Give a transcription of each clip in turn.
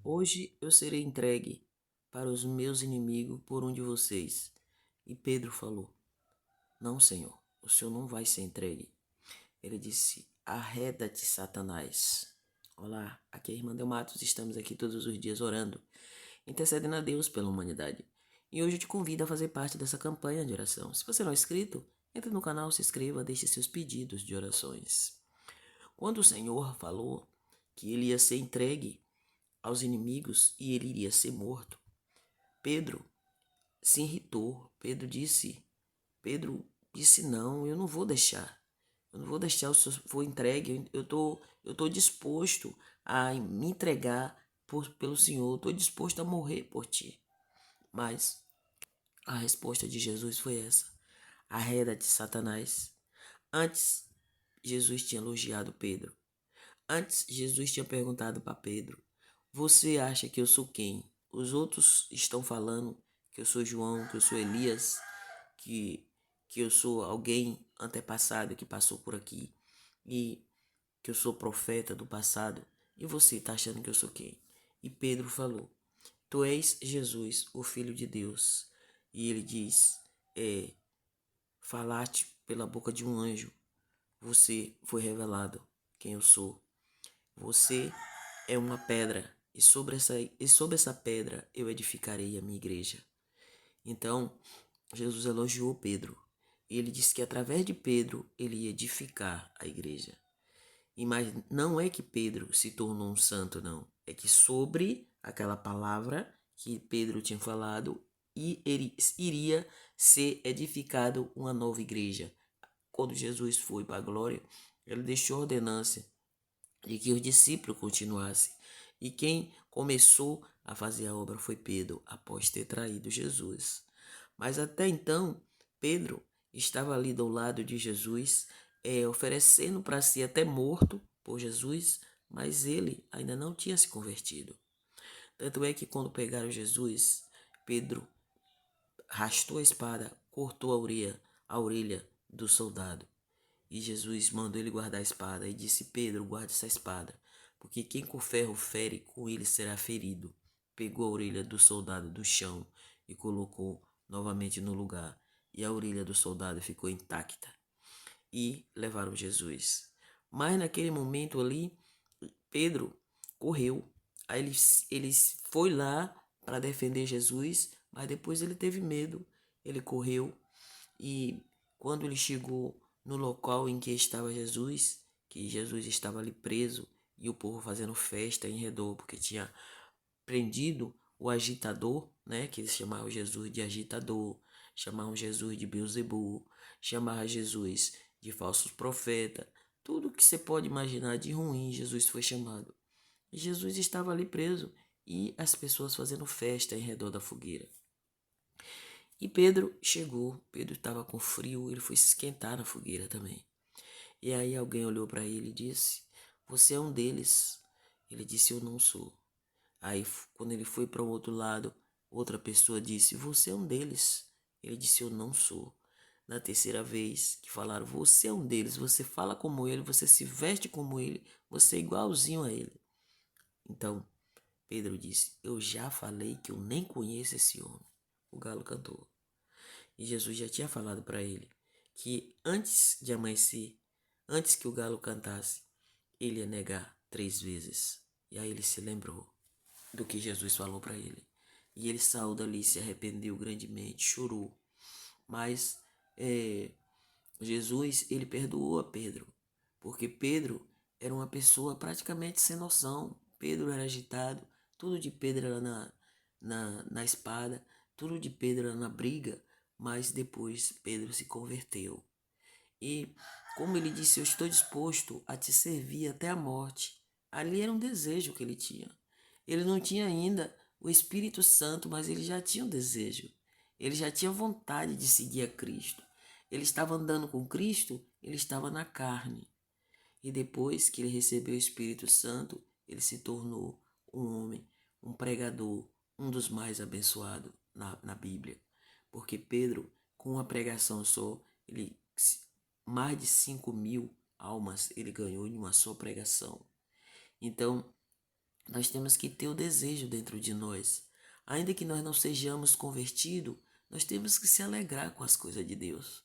Hoje eu serei entregue para os meus inimigos por um de vocês. E Pedro falou: Não, Senhor, o Senhor não vai ser entregue. Ele disse: Arreda-te, Satanás. Olá, aqui é a irmã Delmatos, estamos aqui todos os dias orando, intercedendo a Deus pela humanidade. E hoje eu te convido a fazer parte dessa campanha de oração. Se você não é inscrito, entre no canal, se inscreva, deixe seus pedidos de orações. Quando o Senhor falou que ele ia ser entregue aos inimigos e ele iria ser morto, Pedro se irritou. Pedro disse não, eu não vou deixar. Eu não vou deixar o Senhor for entregue. Eu tô disposto a me entregar pelo Senhor. Eu tô disposto a morrer por ti. Mas a resposta de Jesus foi essa: Arreda-te, Satanás. Antes, Jesus tinha elogiado Pedro. Antes, Jesus tinha perguntado para Pedro: Você acha que eu sou quem? Os outros estão falando que eu sou João, que eu sou Elias, que, que eu sou alguém antepassado que passou por aqui e que eu sou profeta do passado. E você está achando que eu sou quem? E Pedro falou: Tu és Jesus, o Filho de Deus. E ele diz: Falaste pela boca de um anjo. Você foi revelado quem eu sou. Você é uma pedra, e sobre essa pedra eu edificarei a minha igreja. Então, Jesus elogiou Pedro. E ele disse que através de Pedro ele ia edificar a igreja. E mas não é que Pedro se tornou um santo, não. É que sobre aquela palavra que Pedro tinha falado, e ele iria ser edificado uma nova igreja. Quando Jesus foi para a glória, ele deixou a ordenança de que os discípulos continuassem. E quem começou a fazer a obra foi Pedro, após ter traído Jesus. Mas até então, Pedro estava ali do lado de Jesus, oferecendo para si até morto por Jesus, mas ele ainda não tinha se convertido. Tanto é que quando pegaram Jesus, Pedro rastou a espada, cortou a orelha do soldado. E Jesus mandou ele guardar a espada e disse: Pedro, guarde essa espada, porque quem com ferro fere, com ele será ferido. Pegou a orelha do soldado do chão e colocou novamente no lugar, e a orelha do soldado ficou intacta. E levaram Jesus. Mas naquele momento ali, Pedro correu. Aí ele foi lá para defender Jesus, mas depois ele teve medo. Ele correu e quando ele chegou no local em que estava Jesus, que Jesus estava ali preso e o povo fazendo festa em redor, porque tinha prendido o agitador, né? Que eles chamavam Jesus de agitador, chamavam Jesus de Beelzebul, chamavam Jesus de falsos profeta. Tudo que você pode imaginar de ruim, Jesus foi chamado. E Jesus estava ali preso e as pessoas fazendo festa em redor da fogueira. E Pedro chegou, Pedro estava com frio, ele foi se esquentar na fogueira também. E aí alguém olhou para ele e disse: Você é um deles. Ele disse: Eu não sou. Aí quando ele foi para o outro lado, outra pessoa disse: Você é um deles. Ele disse: Eu não sou. Na terceira vez que falaram: Você é um deles, você fala como ele, você se veste como ele, você é igualzinho a ele. Então Pedro disse: Eu já falei que eu nem conheço esse homem. O galo cantou. E Jesus já tinha falado para ele que antes de amanhecer, antes que o galo cantasse, ele ia negar 3 vezes. E aí ele se lembrou do que Jesus falou para ele. E ele saiu dali, se arrependeu grandemente, chorou. Mas Jesus, ele perdoou a Pedro, porque Pedro era uma pessoa praticamente sem noção. Pedro era agitado, tudo de Pedro era na espada, tudo de Pedro era na briga, mas depois Pedro se converteu. E, como ele disse, eu estou disposto a te servir até a morte. Ali era um desejo que ele tinha. Ele não tinha ainda o Espírito Santo, mas ele já tinha um desejo. Ele já tinha vontade de seguir a Cristo. Ele estava andando com Cristo, ele estava na carne. E depois que ele recebeu o Espírito Santo, ele se tornou um homem, um pregador, um dos mais abençoados na Bíblia. Porque Pedro, com uma pregação só, mais de 5.000 almas ele ganhou em uma só pregação. Então, Nós temos que ter o desejo dentro de nós. Ainda que nós não sejamos convertidos, nós temos que se alegrar com as coisas de Deus.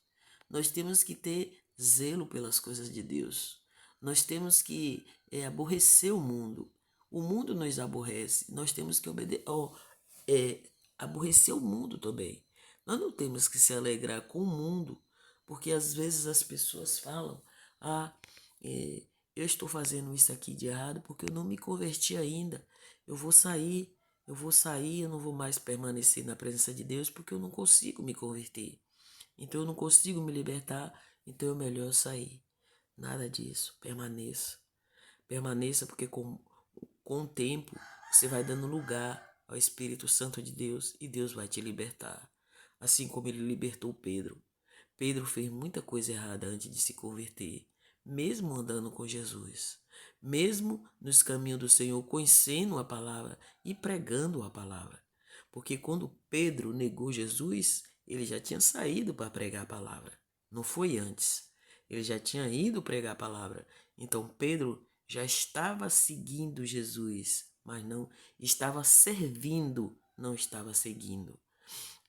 Nós temos que ter zelo pelas coisas de Deus. Nós temos que aborrecer o mundo. O mundo nos aborrece. Nós temos que aborrecer o mundo também. Nós não temos que se alegrar com o mundo, porque às vezes as pessoas falam: ah, eu estou fazendo isso aqui de errado porque eu não me converti ainda. Eu vou sair, eu não vou mais permanecer na presença de Deus porque eu não consigo me converter. Então eu não consigo me libertar, então é melhor sair. Nada disso, permaneça. Permaneça porque com o tempo você vai dando lugar ao Espírito Santo de Deus e Deus vai te libertar. Assim como ele libertou Pedro. Pedro fez muita coisa errada antes de se converter, mesmo andando com Jesus, mesmo nos caminhos do Senhor, conhecendo a palavra e pregando a palavra. Porque quando Pedro negou Jesus, ele já tinha saído para pregar a palavra. Não foi antes. Ele já tinha ido pregar a palavra. Então Pedro já estava seguindo Jesus, mas não estava servindo, não estava seguindo.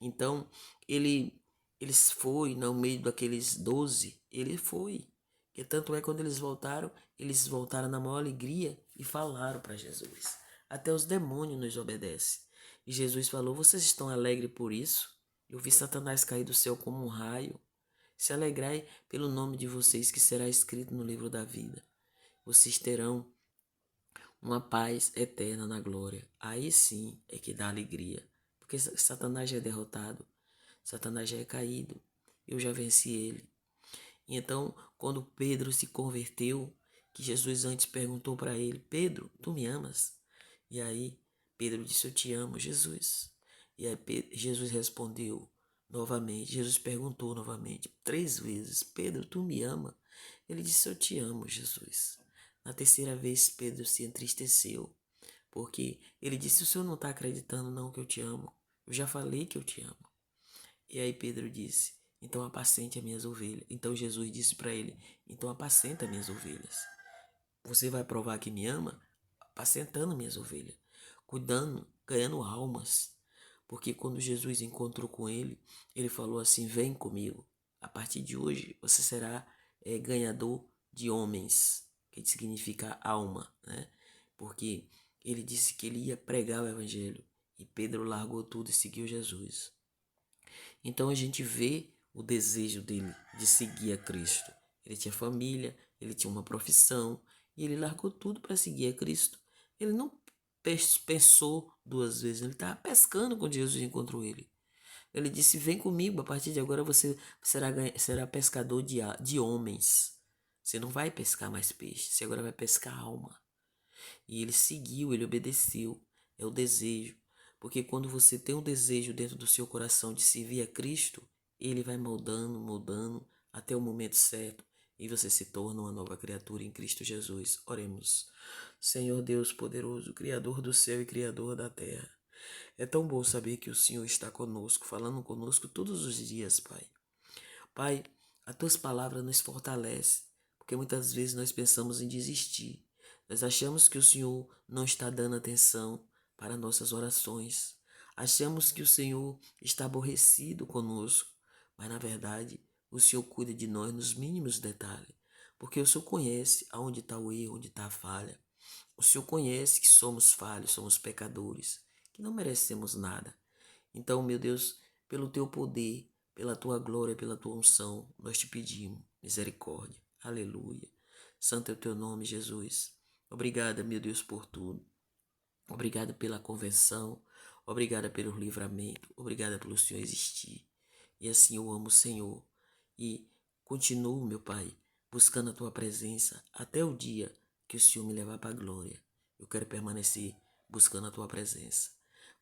Então, eles foi no meio daqueles 12, ele foi. E tanto é quando eles voltaram na maior alegria e falaram para Jesus. Até os demônios nos obedecem. E Jesus falou: vocês estão alegres por isso? Eu vi Satanás cair do céu como um raio. Se alegrai pelo nome de vocês que será escrito no livro da vida. Vocês terão uma paz eterna na glória. Aí sim é que dá alegria. Porque Satanás já é derrotado. Satanás já é caído. Eu já venci ele. E então, quando Pedro se converteu, que Jesus antes perguntou para ele: Pedro, tu me amas? E aí Pedro disse: eu te amo, Jesus. E aí Jesus respondeu novamente. Jesus perguntou novamente, 3 vezes: Pedro, tu me ama? Ele disse: eu te amo, Jesus. Na terceira vez, Pedro se entristeceu, porque ele disse: o senhor não está acreditando não que eu te amo? Eu já falei que eu te amo. E aí Pedro disse: então apacente as minhas ovelhas. Então Jesus disse para ele: então apacenta minhas ovelhas. Você vai provar que me ama apacentando minhas ovelhas, cuidando, ganhando almas. Porque quando Jesus encontrou com ele, ele falou assim: vem comigo. A partir de hoje você será ganhador de homens, que significa alma, né? Porque ele disse que ele ia pregar o evangelho. E Pedro largou tudo e seguiu Jesus. Então a gente vê o desejo dele de seguir a Cristo. Ele tinha família, ele tinha uma profissão e ele largou tudo para seguir a Cristo. Ele não pensou 2 vezes, ele estava pescando quando Jesus encontrou ele. Ele disse: vem comigo, a partir de agora você será pescador de homens. Você não vai pescar mais peixe, você agora vai pescar alma. E ele seguiu, ele obedeceu. É o desejo. Porque quando você tem um desejo dentro do seu coração de servir a Cristo, ele vai moldando, moldando até o momento certo e você se torna uma nova criatura em Cristo Jesus. Oremos. Senhor Deus poderoso, Criador do céu e Criador da terra. É tão bom saber que o Senhor está conosco, falando conosco todos os dias, Pai. Pai, as tuas palavras nos fortalecem, porque muitas vezes nós pensamos em desistir. Nós achamos que o Senhor não está dando atenção para nossas orações. Achamos que o Senhor está aborrecido conosco, mas na verdade o Senhor cuida de nós nos mínimos detalhes, porque o Senhor conhece aonde está o erro, onde está a falha. O Senhor conhece que somos falhos, somos pecadores, que não merecemos nada. Então, meu Deus, pelo teu poder, pela tua glória, pela tua unção, nós te pedimos misericórdia. Aleluia. Santo é o teu nome, Jesus. Obrigada, meu Deus, por tudo. Obrigada pela convenção. Obrigada pelo livramento. Obrigada pelo Senhor existir. E assim eu amo o Senhor. E continuo, meu Pai, buscando a tua presença até o dia que o Senhor me levar para a glória. Eu quero permanecer buscando a tua presença.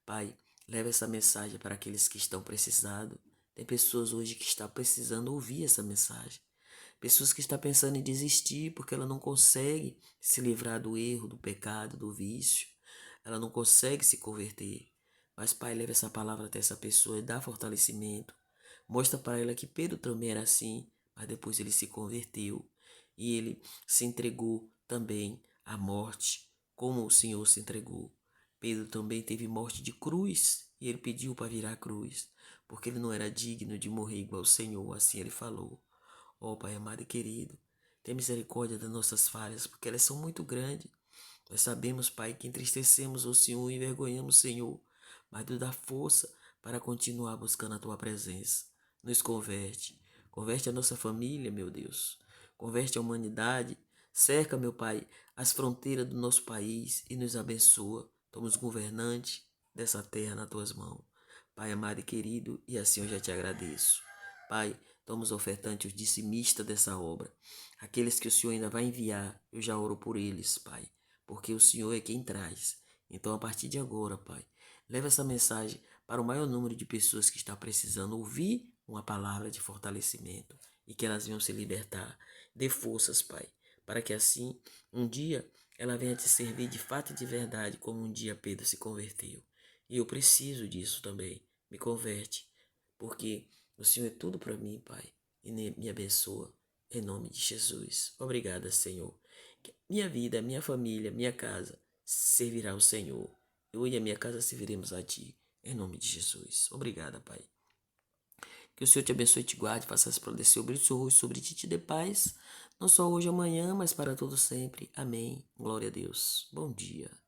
Pai, leva essa mensagem para aqueles que estão precisando. Tem pessoas hoje que estão precisando ouvir essa mensagem. Pessoas que estão pensando em desistir porque ela não consegue se livrar do erro, do pecado, do vício. Ela não consegue se converter. Mas, Pai, leva essa palavra até essa pessoa e dá fortalecimento. Mostra para ela que Pedro também era assim, mas depois ele se converteu. E ele se entregou também à morte como o Senhor se entregou. Pedro também teve morte de cruz e ele pediu para virar a cruz, porque ele não era digno de morrer igual o Senhor, assim ele falou. Ó Pai amado e querido, tenha misericórdia das nossas falhas, porque elas são muito grandes. Nós sabemos, Pai, que entristecemos o Senhor e envergonhamos o Senhor, mas nos dá força para continuar buscando a Tua presença. Nos converte. Converte a nossa família, meu Deus. Converte a humanidade. Cerca, meu Pai, as fronteiras do nosso país e nos abençoa. Toma os governantes dessa terra nas Tuas mãos. Pai amado e querido, e assim eu já te agradeço. Pai, toma os ofertantes, os dizimistas dessa obra. Aqueles que o Senhor ainda vai enviar, eu já oro por eles, Pai, porque o Senhor é quem traz. Então, a partir de agora, Pai, leva essa mensagem para o maior número de pessoas que está precisando ouvir uma palavra de fortalecimento e que elas venham se libertar. Dê forças, Pai, para que assim, um dia, ela venha te servir de fato e de verdade, como um dia Pedro se converteu. E eu preciso disso também. Me converte, porque o Senhor é tudo para mim, Pai, e me abençoa. Em nome de Jesus. Obrigada, Senhor. Que minha vida, minha família, minha casa servirá ao Senhor. Eu e a minha casa serviremos a Ti. Em nome de Jesus. Obrigada, Pai. Que o Senhor te abençoe e te guarde, faça resplandecer o brilho do seu rosto sobre ti e te dê paz, não só hoje e amanhã, mas para todo sempre. Amém. Glória a Deus. Bom dia.